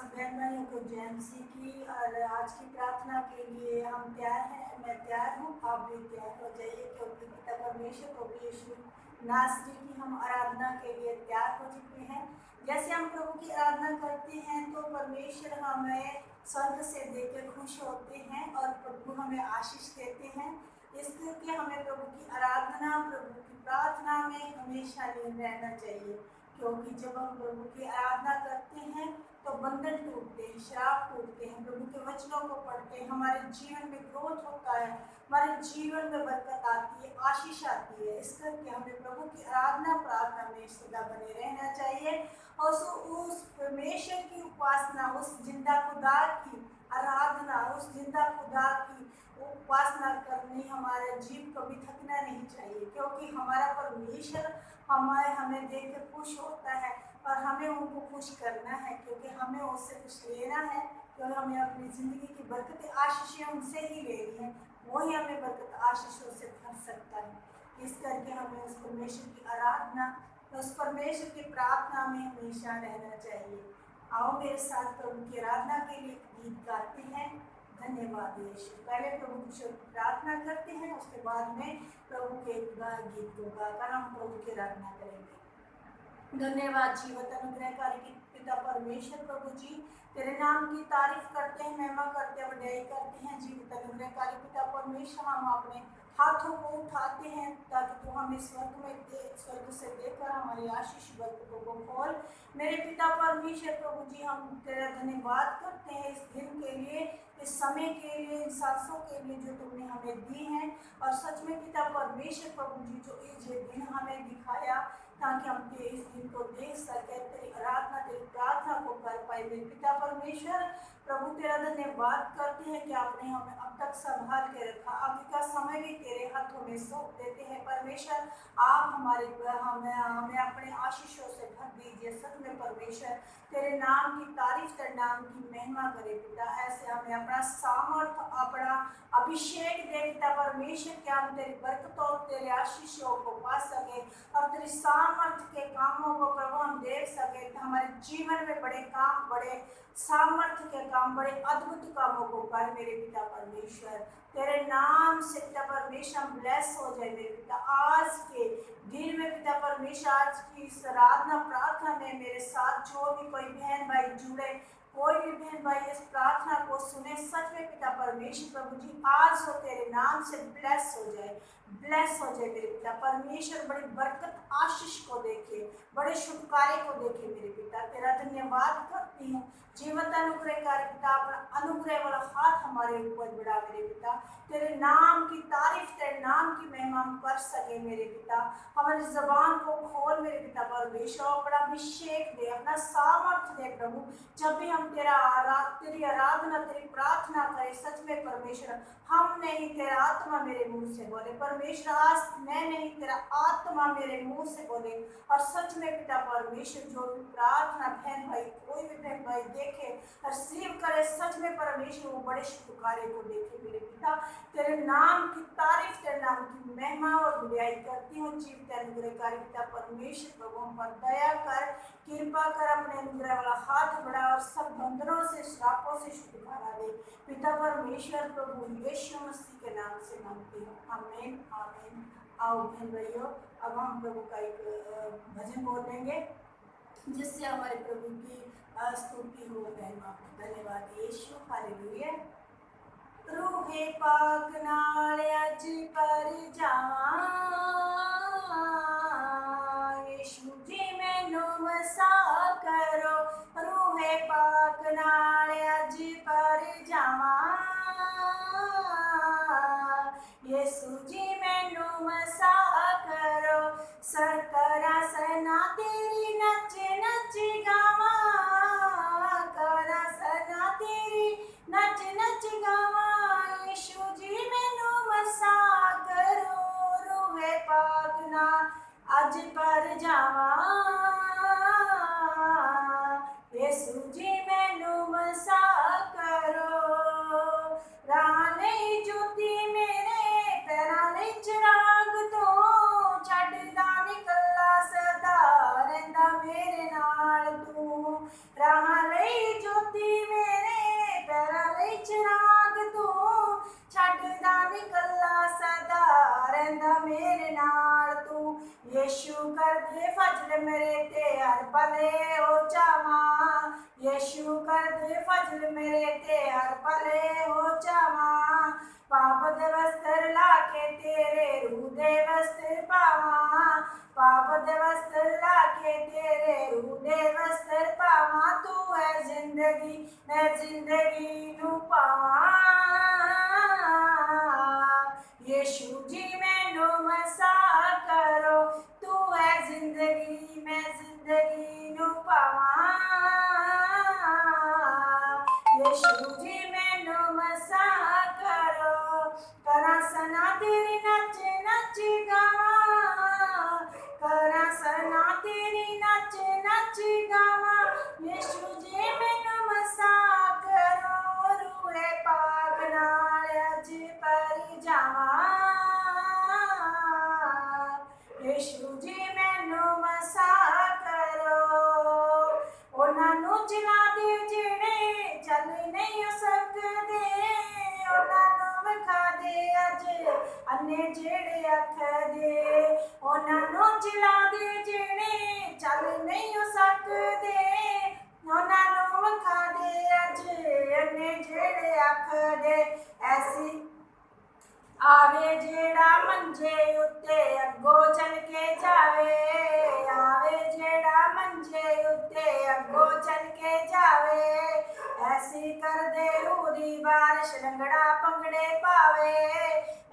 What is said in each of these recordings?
सब बहन भाइयों को जयमसी की और आज की प्रार्थना के लिए हम तैयार हैं। मैं तैयार हूँ, आप भी तैयार हो जाइए, क्योंकि पिता परमेश्वर को भी यीशु नासरी की हम आराधना के लिए तैयार हो चुके हैं। जैसे हम प्रभु की आराधना करते हैं तो परमेश्वर हमें स्वर्ग से देकर खुश होते हैं और प्रभु हमें आशीष देते हैं। इसलिए हमें प्रभु की आराधना, प्रभु की प्रार्थना में हमेशा लीन रहना चाहिए, क्योंकि जब हम प्रभु की आराधना करते हैं तो बंधन टूटते हैं, श्राप टूटते हैं, प्रभु के वचनों को पढ़ते हैं, हमारे जीवन में ग्रोथ होता है, हमारे जीवन में बरकत आती है, आशीष आती है। इस करके हमें प्रभु की आराधना प्रार्थना में सदा बने रहना चाहिए और उस परमेश्वर की उपासना, उस जिंदा खुदा की आराधना, उस जिंदा खुदा की उपासना करनी हमारे जीव कभी थकना नहीं चाहिए, क्योंकि हमारा परमेश्वर हमें देख के खुश होता है और हमें उनको खुश करना है, क्योंकि हमें उससे कुछ लेना है, क्योंकि हमें अपनी ज़िंदगी की बरकत आशीषें उनसे ही लेनी है, वही हमें बरकत आशीषों से भर सकता है। इस करके हमें उस परमेश्वर की आराधना, उस परमेश्वर की प्रार्थना में हमेशा रहना चाहिए। आओ मेरे साथ प्रभु की आराधना के लिए गीत गाते हैं। धन्यवाद यीशु। पहले प्रभु की प्रार्थना करते हैं, उसके बाद में प्रभु के गीत को गाकर हम प्रभु की आराधना करेंगे। धन्यवाद जीवत अनुग्रहकारी पिता परमेश्वर, प्रभु जी तेरे नाम की तारीफ करते हैं, महिमा करते हैं, बड़ाई करते हैं। जीवित अनुग्रहकारी पिता परमेश्वर, हम अपने हाथों को उठाते हैं ताकि तू हमें स्वर्ग से देकर हमारी आशीष बरकतों को खोल। मेरे पिता परमेश्वर प्रभु जी, हम तेरा धन्यवाद करते हैं इस दिन के लिए, इस समय के लिए, इन सांसों के लिए जो तुमने हमें दी हैं। और सच में पिता परमेश्वर प्रभु जी, जो ये दिन हमें दिखाया ताकि हम इस दिन को देख सके, तेरी आराधना, तेरी प्रार्थना को कर पाए। मेरे पिता परमेश्वर प्रभु तेरा धन्यवाद करते हैं कि आपने हमें अब तक संभाल के रखा। अभी का समय भी तेरे हाथों में सौंप देते हैं परमेश्वर। आप हमें अपने आशीषों से भर दीजिए। सच में परमेश्वर तेरे नाम की तारीफ, तेरे नाम की महिमा करे पिता। ऐसे हमें अपना सामर्थ, अपना अभिषेक दे पिता परमेश्वर, क्या हम तेरी बरकतों और तेरे आशीषों को पा सके और तेरी सामर्थ के कामों को प्रभु हम देख सके। हमारे जीवन में बड़े काम, बड़े सामर्थ्य के काम, बड़े अद्भुत कामों को कर मेरे पिता परमेश्वर। तेरे नाम से पिता परमेश्वर हम ब्लेस हो जाए मेरे पिता। आज के दिन में पिता परमेश्वर, आज की इस आराधना प्रार्थना में मेरे साथ जो भी कोई बहन भाई जुड़े, कोई भी बहन भाई इस प्रार्थना को सुने, सच में पिता परमेश्वर प्रभु जी आज हो तेरे नाम से ब्लेस हो जाए, ब्लेस हो जाए मेरे पिता परमेश्वर। बड़ी बरकत आशीष को देखे, बड़े शुभ कार्य को देखे मेरे पिता। तेरा धन्यवाद करती हूँ। जीवत अनुग्रहकारी पिता, अपना अनुग्रह वाला हाथ हमारे ऊपर बढ़ा मेरे पिता। तेरे नाम की तारीफ, तेरे नाम की महिमा हम कर सके मेरे पिता। हमारी जबान को खोल मेरे पिता परमेश्वर, अपना अभिषेक दे, अपना सामर्थ्य दे प्रभु। जब भी हम तेरी आराधना, तेरी प्रार्थना करें, सच में परमेश्वर हम नहीं, तेरा आत्मा मेरे मुंह से बोले परमेश्वर। आज मैं नहीं, तेरा आत्मा मेरे मुंह से बोले। और सच में पिता परमेश्वर जो भी प्रार्थना बहन भाई, कोई भी बहन भाई देखे और रिसीव करे, सच में परमेश्वर वो बड़े शुभ कार्य को देखे मेरे पिता। तेरे नाम की तारीफ, तेरे नाम की महिमा और बुराई करती हूँ। जीवित अनुग्रहकारी पिता परमेश्वर प्रभु हम पर दया कर, कृपा कर, अपने अनुग्रह वाला हाथ बढ़ा और सब बंधनों से, श्रापों से छुटकारा दे पिता परमेश्वर प्रभु यीशु मसीह के नाम से मांगती हूँ, आमीन आमीन। आओ बहन भाइयों, अब हम प्रभु का एक भजन बोलेंगे जिससे हमारे प्रभु की स्तुति हो, महिमा। धन्यवाद यीशु, हालेलुया। रूहे पाक नाल अज पर जावां, यीशु जी मैनू मसा करो। रूहे पाक नाल अज पर जावां, यीशु जी मैनू मसा करो। करा सना तेरी नच नच गावां, करा सना तेरी नच नच गावां, यीशु जी मैनू मसा करो। रूहे पाक नाल अज पर जावां, के तेरे रूदे वस्त्र पावा, तू है जिंदगी मैं जिंदगी नू पावा। यीशु जी मैनू मसा करो, तू है जिंदगी मैं जिंदगी नू पावा। यीशु जी मैनू मसा करो, करा सना तेरी नच नच गावा, करा सना तेरी नच नच गावा। यीशु जी मैनू मसा करो, रूहे पाक नाल अज पर जावा। यीशु जी मैनू मसा करो, उन्हां नू जिला दे जेड़े चल नहीं सकदे, उन्हां नू विखा दे अज अन्ने जेड़े आखदे, उन्हां नू जिला दे जेड़े चल नहीं सकदे, उन्हां नू विखा दे अज अन्ने जेड़े आखदे। ऐसी आवे जेड़ा मंजे उत्ते अगो चल के जावे, आवे जेड़ा मंजे उत्ते अगो चल के जावे। ऐसी कर दे रूह दी बारिश लंगड़ा पंगड़े पावे,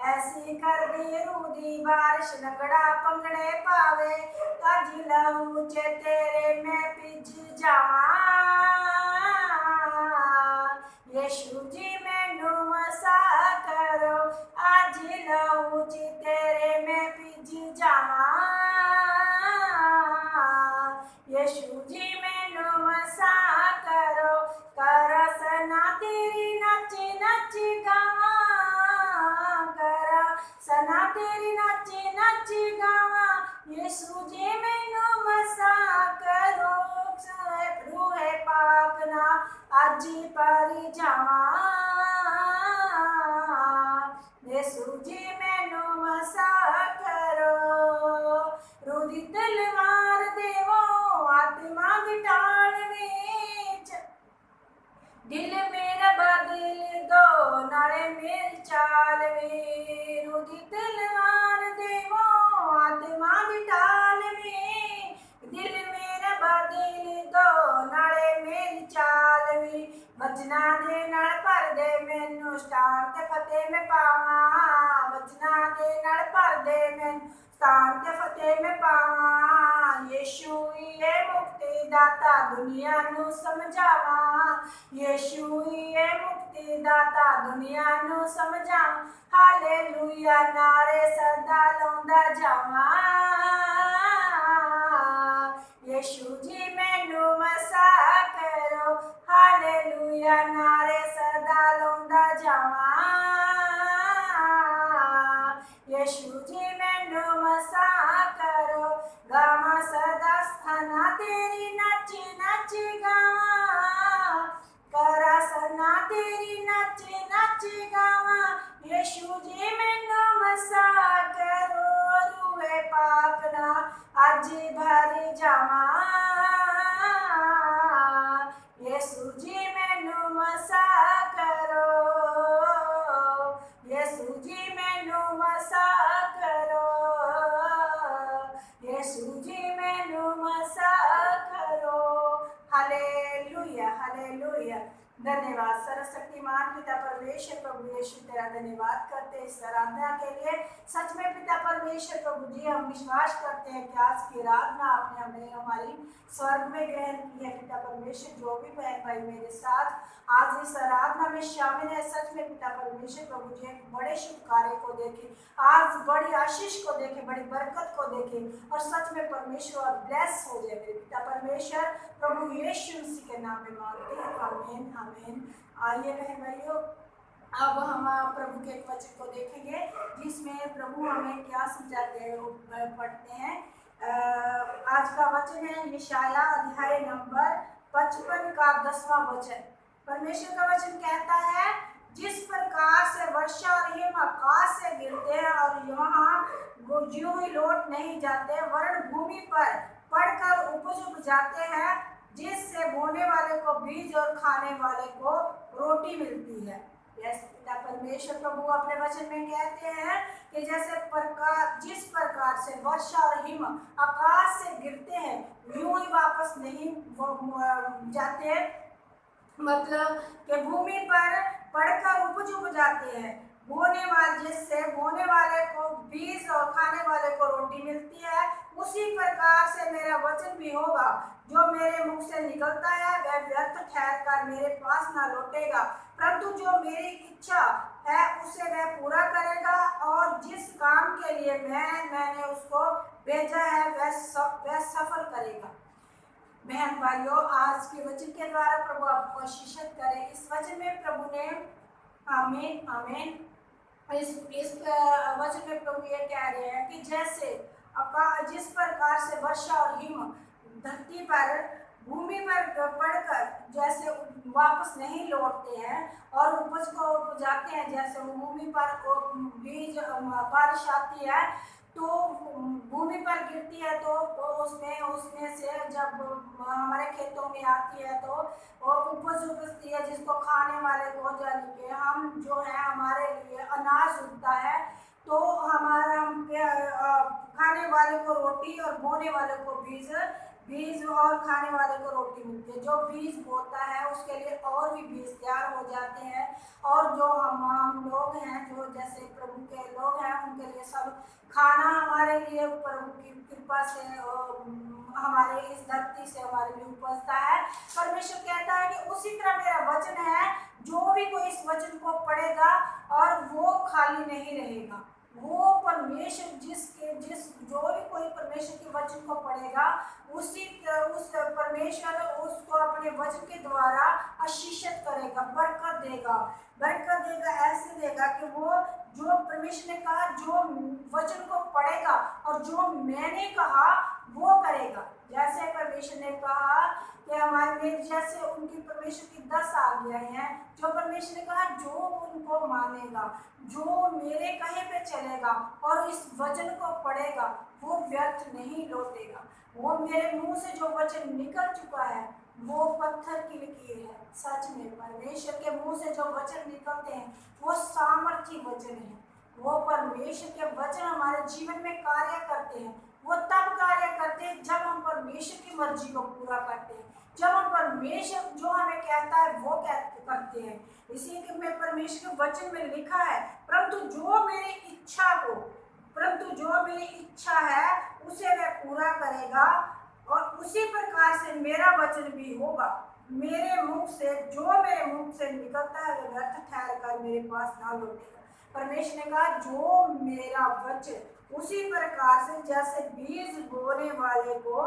ऐसी कर दे रूह दी बारिश लंगड़ा पंगड़े पावे। तज लहू च तेरे मैं पिज जावा। यीशु जी मैनू मसा करो, आज लहू च तेरे मैं पिज जावा। यीशु जी मैनू मसा करो, कर सना तेरी नच नच गावा, कर सना तेरी नच नच गावा। यीशु जी मैनू मसा करो, रूहे पाक ना अज पर जावा। यीशु जी मैनू मसा करो, रूह दी तलवार देवो आत्मा दी ढाल विच, दिल मेरा बदल दो नाले मेरी चाल वे। रूह दी तलवार देवो आत्मा दी ढाल वे, दिल मेरा बदल दो नाले मेरी चाल वे। वचना दे नाल भर दे मैनू स्थान ते फतेह में पावा, वचना दे नाल भर दे मैनू स्थान ते फतेह में पावा। यीशु ये मुक्ति दाता दुनिया नू समझावा, यीशु ये मुक्ति दाता दुनिया नू समझावा। हालेलुया नारे सदा लाउंदा जावा। यीशु जी मैनू मसा करो, हालेलुया नारे सदा लाउंदा जावा। यीशु जी मैनू मसा करो, गावा सदा स्थाना तेरी नच नच गावा, करा सना तेरी नच नच गावा। यीशु जी मैनू मसा करो, रूहे पाक ना अज भर जावा। यीशु जी मैनू मसा करो, यीशु जी मैनू मसा करो, यीशु जी मैनू मसा करो। Hallelujah hallelujah. धन्यवाद सर्वशक्तिमान पिता परमेश्वर प्रभु यीशु तेरा धन्यवाद करते हैं इस आराधना के लिए। सच में पिता परमेश्वर प्रभु जी हम विश्वास करते हैं कि आज की आराधना आपने हमें हमारी स्वर्ग में ग्रहण की है। पिता परमेश्वर जो भी बहन भाई मेरे साथ आज इस आराधना में शामिल है, सच में पिता परमेश्वर प्रभु जी एक बड़े शुभ कार्य को देखे, आज बड़ी आशीष को देखे, बड़ी बरकत को देखे और सच में परमेश्वर ब्लेस हो जाए मेरे पिता परमेश्वर प्रभु यीशु मसीह के नाम में मांगते हैं, आमीन आमीन। आइए बहन भाइयों, अब हम प्रभु के एक वचन को देखेंगे जिसमें प्रभु हमें क्या समझाते हैं, पढ़ते हैं। आज का वचन है यशाया अध्याय नंबर 55 का 10वां वचन। परमेश्वर का वचन कहता है, जिस प्रकार से वर्षा और हिम आकाश से गिरते हैं और यहाँ ज्यों ही लौट नहीं जाते, वर्ण भूमि पर पड़कर उपज उपजाते हैं, जिससे बोने वाले को बीज और खाने वाले को रोटी मिलती है। यस, पिता परमेश्वर प्रभु अपने वचन में कहते हैं कि जैसे प्रकार जिस प्रकार से वर्षा और हिम आकाश से गिरते हैं यूं ही वापस नहीं जाते, मतलब कि भूमि पर पड़कर उपज जाते हैं, जिससे बोने वाले को बीज और खाने वाले को रोटी मिलती है, उसी प्रकार से मेरा वचन भी होगा जो मेरे मुख से निकलता है वह व्यर्थ ठहरकर मेरे पास ना लौटेगा, परंतु जो मेरी इच्छा है उसे वह पूरा करेगा और जिस काम के लिए मैंने उसको भेजा है वह सफल करेगा। बहन भाइयों, आज के वचन के द्वारा प्रभु आपको आशीषित करे। इस वचन में प्रभु ने आमीन आमीन, इस वचन में प्रभु ये कह रहे हैं कि जैसे जिस प्रकार से वर्षा और हिम धरती पर भूमि पर पड़कर जैसे वापस नहीं लौटते हैं और उपज को उपजाते हैं, जैसे भूमि पर बीज बारिश आती है तो भूमि पर गिरती है तो उसमें से जब हमारे खेतों में आती है तो वो उपज उपजती है जिसको खाने वाले को यानी कि हम जो है हमारे लिए अनाज उगता है, तो हमारा खाने वाले को रोटी और बोने वाले को बीज और खाने वाले को रोटी मिलती है। जो बीज बोता है उसके लिए और भी बीज तैयार हो जाते हैं, और जो हम लोग हैं जो जैसे प्रभु के लोग हैं उनके लिए सब खाना हमारे लिए प्रभु की कृपा से हमारे इस धरती से हमारे लिए उपजता है। परमेश्वर कहता है कि उसी तरह मेरा वचन है, जो भी कोई इस वचन को पढ़ेगा और वो खाली नहीं रहेगा, वो परमेश्वर जो भी कोई परमेश्वर के वचन को पढ़ेगा उस परमेश्वर उसको अपने वचन के द्वारा आशीषित करेगा, बरकत देगा ऐसे देगा कि वो जो परमेश्वर ने कहा जो वचन को पढ़ेगा और जो मैंने कहा वो करेगा। जैसे परमेश्वर ने कहा कि हमारे जैसे उनकी परमेश्वर की 10 आज्ञाएं हैं, जो परमेश्वर ने कहा जो उनको मानेगा, जो मेरे कहे पे चलेगा और इस वचन को पढ़ेगा वो व्यर्थ नहीं लौटेगा। वो मेरे मुंह से जो वचन निकल चुका है वो पत्थर की लकीर है। सच में परमेश्वर के मुंह से जो वचन निकलते हैं वो सामर्थी वचन है। वो परमेश्वर के वचन हमारे जीवन में कार्य करते हैं। वो तब कार्य करते हैं जब हम परमेश्वर की मर्जी को पूरा करते हैं, जब हम परमेश्वर जो हमें कहता है वो करते हैं। इसी के में परमेश्वर के वचन में लिखा है, परंतु जो मेरी इच्छा है उसे वह पूरा करेगा और उसी प्रकार से मेरा वचन भी होगा। मेरे मुख से निकलता है वह व्यर्थ ठहर कर मेरे पास ना लौटेगा। परमेश्वर ने कहा जो मेरा वचन उसी प्रकार से जैसे बीज बोने वाले को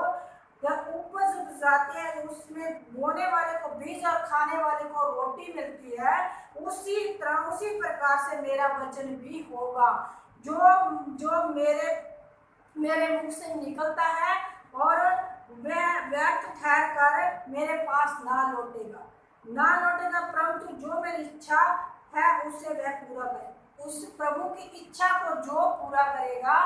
या उपज उपजाते हैं, उसमें बोने वाले को बीज और खाने वाले को रोटी मिलती है, उसी प्रकार से मेरा वचन भी होगा जो मेरे मुख से निकलता है और वह व्यर्थ ठहर कर मेरे पास ना लौटेगा, परंतु जो मेरी इच्छा है उसे वह पूरा करे। उस प्रभु की इच्छा को जो पूरा करेगा,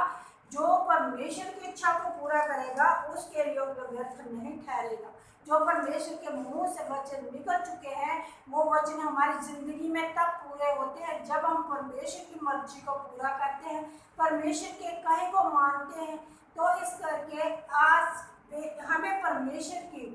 जो परमेश्वर की इच्छा को पूरा करेगा उसके लिए वो व्यर्थ नहीं ठहरेगा। जो परमेश्वर के मुंह से वचन निकल चुके हैं वो वचन हमारी जिंदगी में तब पूरे होते हैं जब हम परमेश्वर की मर्जी को पूरा करते हैं, परमेश्वर के कहे को मानते हैं। तो इस करके आज हमें परमेश्वर की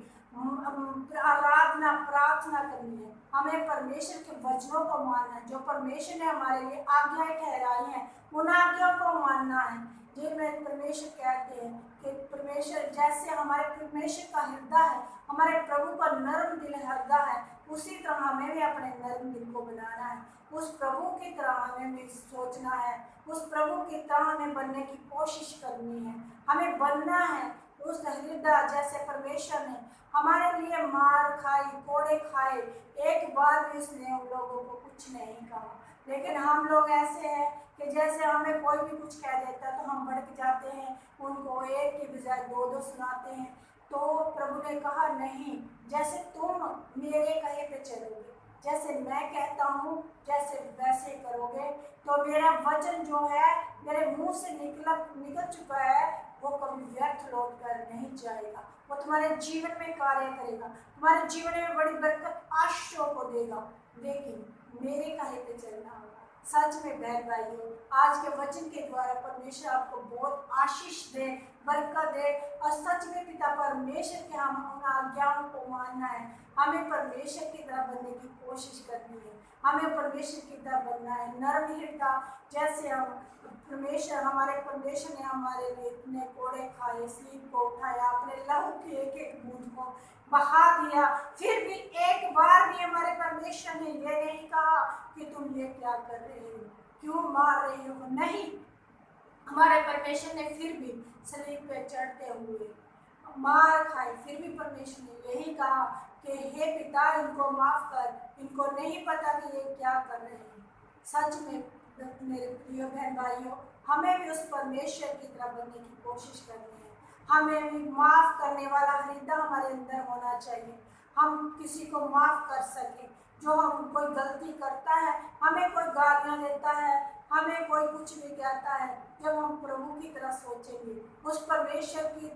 आराधना प्रार्थना करनी है, हमें परमेश्वर के वचनों को मानना है। जो परमेश्वर ने हमारे लिए आज्ञाएं ठहराई हैं उन आज्ञाओं को मानना है। जिनमें परमेश्वर कहते हैं कि परमेश्वर जैसे हमारे परमेश्वर का हृदय है, हमारे प्रभु का नर्म दिल हृदय है, उसी तरह हमें भी अपने नर्म दिल को बनाना है। उस प्रभु की तरह हमें भी सोचना है, उस प्रभु की तरह हमें बनने की कोशिश करनी है। हमें बनना है उस हृदय जैसे परमेश्वर ने हमारे लिए मार खाई, कोड़े खाए, एक बार भी उसने उन लोगों को कुछ नहीं कहा। लेकिन हम लोग ऐसे हैं कि जैसे हमें कोई भी कुछ कह देता है तो हम भड़क जाते हैं, उनको एक के बजाय दो सुनाते हैं। तो प्रभु ने कहा नहीं, जैसे तुम मेरे कहे पे चलोगे, जैसे मैं कहता हूँ जैसे वैसे करोगे, तो मेरा वचन जो है मेरे मुंह से निकल चुका है वो कभी व्यर्थ लौट कर नहीं जाएगा। वो तुम्हारे जीवन में कार्य करेगा, तुम्हारे जीवन में बड़ी बरकत आशीषों को देगा, लेकिन मेरे कहे पे चलना होगा। सच में बहन भाइयों, आज के वचन के द्वारा परमेश्वर आपको बहुत आशीष दे, बरकत दे। और सच में पिता परमेश्वर के हम उन आज्ञाओं को मानना है। हमें परमेश्वर की तरह बनने की कोशिश करनी है, हमें परमेश्वर की तरह बनना है, नरम हृदय जैसे हम हमारे परमेश्वर ने हमारे लिए इतने कोड़े खाए, स्लीप को उठाया, अपने लहू की एक एक बूंद को बहा दिया, फिर भी एक बार भी हमारे परमेश्वर ने ये नहीं कहा कि तुम ये क्या कर रहे हो, क्यों मार रहे हो। नहीं, हमारे परमेश्वर ने फिर भी सलीब पे चढ़ते हुए मार खाई, फिर भी परमेश्वर ने यही कहा कि हे पिता इनको माफ कर, इनको नहीं पता कि ये क्या कर रहे हैं। सच में मेरे प्रिय बहन भाइयों, हमें भी उस परमेश्वर की तरह बनने की कोशिश करनी है। हमें भी माफ करने वाला हृदय हमारे अंदर होना चाहिए। हम किसी को माफ कर सकें। जो हम कोई गलती करता है, हमें कोई गालियाँ देता है, हमें कोई कुछ भी कहता है, जब हम प्रभु की तरह सोचेंगे, उस परमेश्वर की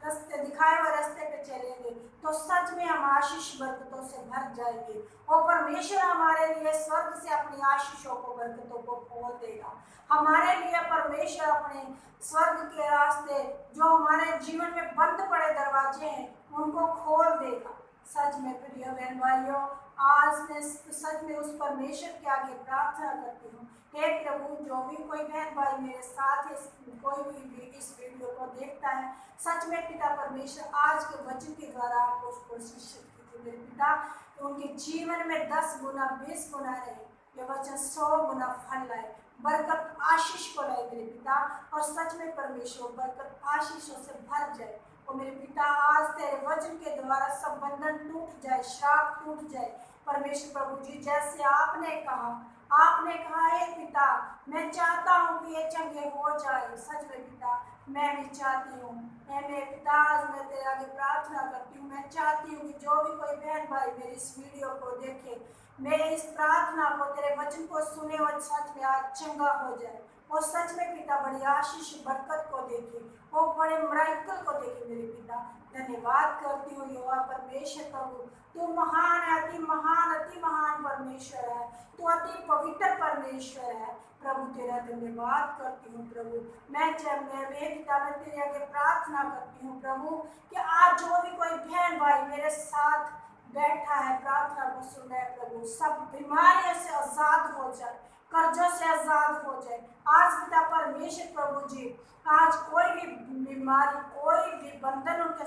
रास्ते दिखाए हुए रास्ते पे चलेंगे, तो सच में हम आशीष बरकतों से भर जाएंगे। और परमेश्वर हमारे लिए स्वर्ग से अपनी आशीषों को, बरकतों को खोल देगा। हमारे लिए परमेश्वर अपने स्वर्ग के रास्ते, जो हमारे जीवन में बंद पड़े दरवाजे हैं, उनको खोल देगा। सच में प्रिय बहन भाइयों, आज मैं सच में उस परमेश्वर के आगे प्रार्थना करती हूँ, हे प्रभु, जो भी कोई बहन भाई मेरे साथ कोई भी इस वीडियो को देखता है, सच में पिता परमेश्वर आज के वचन के द्वारा आपको उसको शिक्षित कीजिए मेरे पिता, उनके जीवन में 10 गुना 20 गुना रहे, ये वचन 100 गुना फल लाए, बरकत आशीष को लाए मेरे पिता। और सच में परमेश्वर बरकत आशीषों से भर जाए। और मेरे पिता, आज तेरे वचन के द्वारा सब बंधन टूट जाए, श्राप टूट जाए परमेश्वर प्रभु जी। जैसे आपने कहा हे पिता, मैं चाहता हूँ कि ये चंगे हो जाए। सच में पिता, मैं भी चाहती हूँ। मेरे पिता, आज मैं तेरे आगे प्रार्थना करती हूँ। मैं चाहती हूँ कि जो भी कोई बहन भाई मेरी इस वीडियो को देखे, मेरे इस प्रार्थना को, तेरे वचन को सुने और सच में आज चंगा हो जाए। और सच में पिता बड़ी आशीष बरकत को देखे, वो बड़े मिरेकल को देखे मेरे पिता। धन्यवाद करती हूँ यहोवा परमेश्वर प्रभु, तू महान है, अति महान परमेश्वर है, तू अति पवित्र परमेश्वर है प्रभु। तेरा धन्यवाद करती हूँ प्रभु। मैं पिता, मैं तेरे आगे प्रार्थना करती हूँ प्रभु कि आज जो भी कोई बहन भाई मेरे साथ बैठा है, प्रार्थना को सुन रहा है प्रभु, सब बीमारियों से आजाद हो जाए, कर्जों से आजाद हो जाए। आज पिता परमेश्वर प्रभु जी, आज कोई भी बीमारी, कोई भी बंधन उनके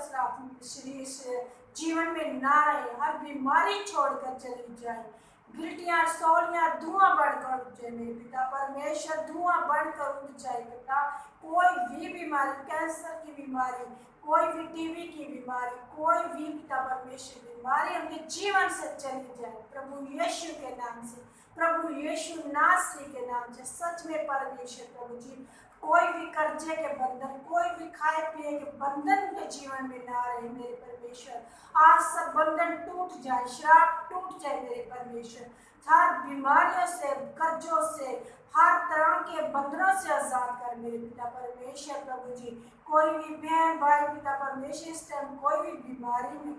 शरीर से जीवन में ना रहे, हर बीमारी छोड़कर चली जाए। गिल्टियाँ, सौलियाँ धुआं बढ़कर उठ जाए मेरे पिता परमेश्वर, धुआं बढ़कर उठ जाए पिता। कोई भी बीमारी, कैंसर की बीमारी, कोई भी टीबी की बीमारी, कोई भी पिता परमेश्वर बीमारी उनके जीवन से चली जाए प्रभु यीशु के नाम से, प्रभु यीशु नासरी के नाम से। सच में परमेश्वर प्रभु जी, कोई भी कर्जे के बंधन, कोई भी खाए पिए के बंधन के जीवन में ना रहे मेरे परमेश्वर। आज सब बंधन टूट जाए, श्राप टूट जाए मेरे परमेश्वर। हर बीमारियों से, कर्जों से, हर तरह के बंधनों से आजाद कर मेरे पिता परमेश्वर प्रभु जी। कोई भी बहन भाई पिता परमेश्वर इस टाइम कोई भी बीमारी में,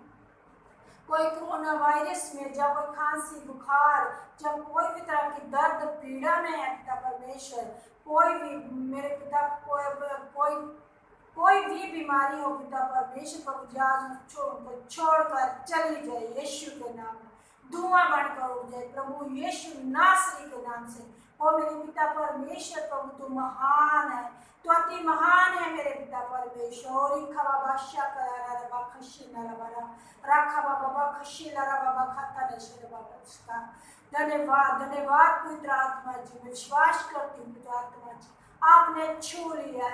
कोई कोरोना वायरस में, जब कोई खांसी बुखार, जब कोई भी तरह की दर्द पीड़ा में है पिता परमेश्वर, कोई भी मेरे पिता कोई भी बीमारी हो पिता परमेश्वर प्रभु जी, आज छोड़कर चली जाए यीशु के नाम में, धुआं बनकर उड़ जाए प्रभु यीशु नासरी के नाम से। और मेरे पिता परमेश्वर प्रभु, तू महान है, तो अति महान है मेरे पिता परमेश्वर। धन्यवाद धन्यवाद पवित्र आत्मा जी, मैं विश्वास करती हूँ पवित्र आत्मा जी, आपने छू लिया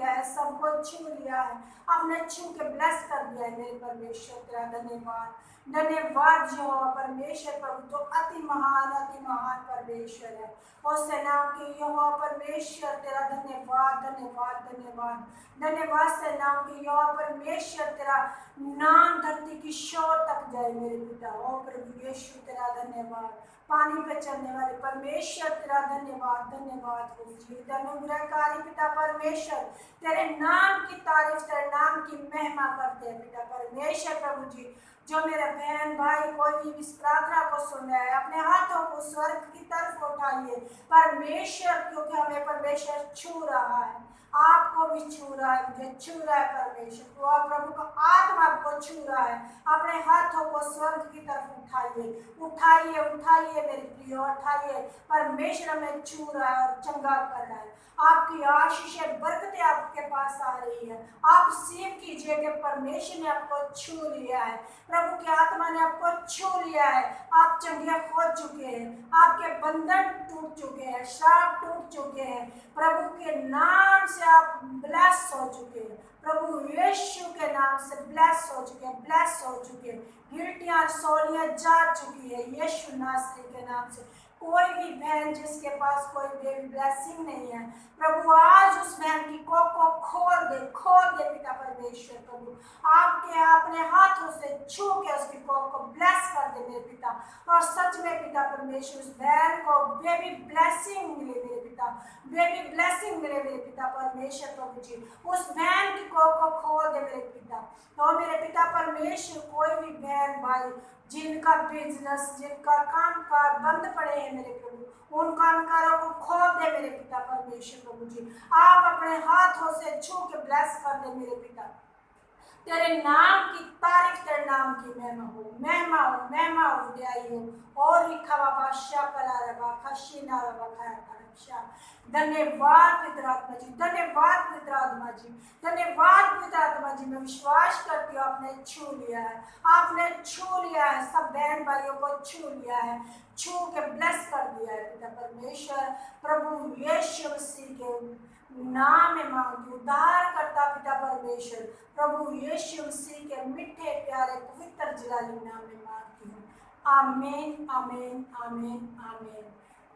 है, सबको छू लिया है, आपने छू के ब्लेस कर दिया है मेरे परमेश्वर। तेरा धन्यवाद, धन्यवाद यहोवा परमेश्वर प्रभु, जो अति महान परमेश्वर है। और सेनाओं के यहोवा परमेश्वर तेरा धन्यवाद धन्यवाद धन्यवाद धन्यवाद। सेनाओं के यहोवा परमेश्वर तेरा नाम धरती की शोर तक जाए मेरे पिता। ओ प्रभु यीशु तेरा धन्यवाद। पानी पे चलने वाले परमेश्वर तेरा धन्यवाद धन्यवाद हो जी। अनुग्रहकारी पिता परमेश्वर, तेरे नाम की तारीफ, तेरे नाम की महिमा करते हैं पिता परमेश्वर प्रभु जी। जो मेरे बहन भाई कोई भी इस प्रार्थना को सुन रहा है, अपने हाथों को स्वर्ग की तरफ उठाइए परमेश्वर, क्योंकि हमें परमेश्वर छू रहा है, आपको भी छू रहा है, मुझे छू रहा है परमेश्वर। तो आप प्रभु का आत्मा आपको छू रहा है। अपने हाथों को स्वर्ग की तरफ उठाइए उठाइए उठाइए मेरे प्रिय, उठाइए। परमेश्वर हमें छू रहा है और चंगा कर रहा है। आपकी आशीषें बरकतें आपके पास आ रही है। आप सीव कीजिए कि परमेश्वर ने आपको छू लिया है, प्रभु की आत्मा ने आपको छू लिया है। आप चंगे हो चुके हैं, आपके बंधन टूट चुके हैं, श्राप टूट चुके हैं। प्रभु के नाम से आप ब्लेस हो चुके हैं, प्रभु यीशु के नाम से ब्लेस हो चुके हैं, ब्लेस हो चुके हैं। गिल्टियां सोलियां जा चुकी है यीशु नासरी के नाम से। कोई भी बहन जिसके पास कोई बेबी ब्लेसिंग नहीं है, प्रभु आज उस बहन की कोख को खोल दे पिता परमेश्वर प्रभु। आपके अपने हाथों से छू के उसकी कोख को ब्लेस कर दे मेरे पिता। और सच में पिता परमेश्वर उस बहन को बेबी ब्लेसिंग मिले मेरे पिता, बेबी ब्लेसिंग मिले मेरे पिता परमेश्वर प्रभु जी। उस बहन की कोख को खोल दे मेरे पिता। तो मेरे पिता परमेश्वर, कोई भी बहन भाई जिनका बिजनेस, जिनका कामकाज बंद पड़े हैं मेरे प्रभु, उन कामकारों को खोल दे मेरे पिता परमेश्वर प्रभु जी। आप अपने हाथों से छू के ब्लेस कर दे मेरे पिता। तेरे नाम की तारीफ, तेरे नाम की महिमा हो, महिमा हो, महिमा हो जाई हो। और धन्यवाद पवित्र आत्मा जी, धन्यवाद पवित्र आत्मा जी, धन्यवाद पवित्र आत्मा जी। मैं विश्वास करती हूँ आपने छू लिया है, आपने छू लिया है, सब बहन भाइयों को छू लिया है, छू के ब्लेस कर दिया है पिता परमेश्वर प्रभु यीशु मसीह के नाम में मांगती हूँ, उद्धार करता पिता परमेश्वर प्रभु यीशु मसीह के मीठे प्यारे पवित्र जलाली नाम में मांगती हूँ। आमीन आमीन आमीन आमीन।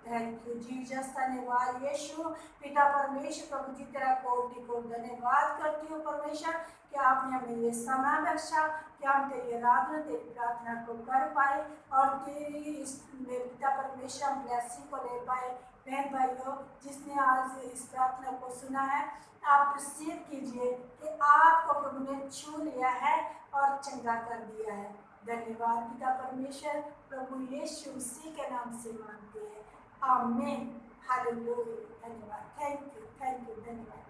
Thank you Jesus. धन्यवाद यीशु। पिता परमेश्वर प्रभु जी तेरा कोटि को धन्यवाद करती हूँ परमेश्वर कि आपने हमें ये समय बख्शा कि हम तेरी आराधना, तेरी प्रार्थना को कर पाए और तेरी इस पिता परमेश्वर हम ब्लेसिंग को ले पाए। बहन भाइयों, जिसने आज इस प्रार्थना को सुना है, आप रिसीव कीजिए कि आपको प्रभु ने छू लिया है और चंगा कर दिया है। धन्यवाद पिता परमेश्वर प्रभु यीशु मसीह के नाम से मांगते हैं। आमीन। हालेलुया। धन्यवाद। थैंक यू धन्यवाद।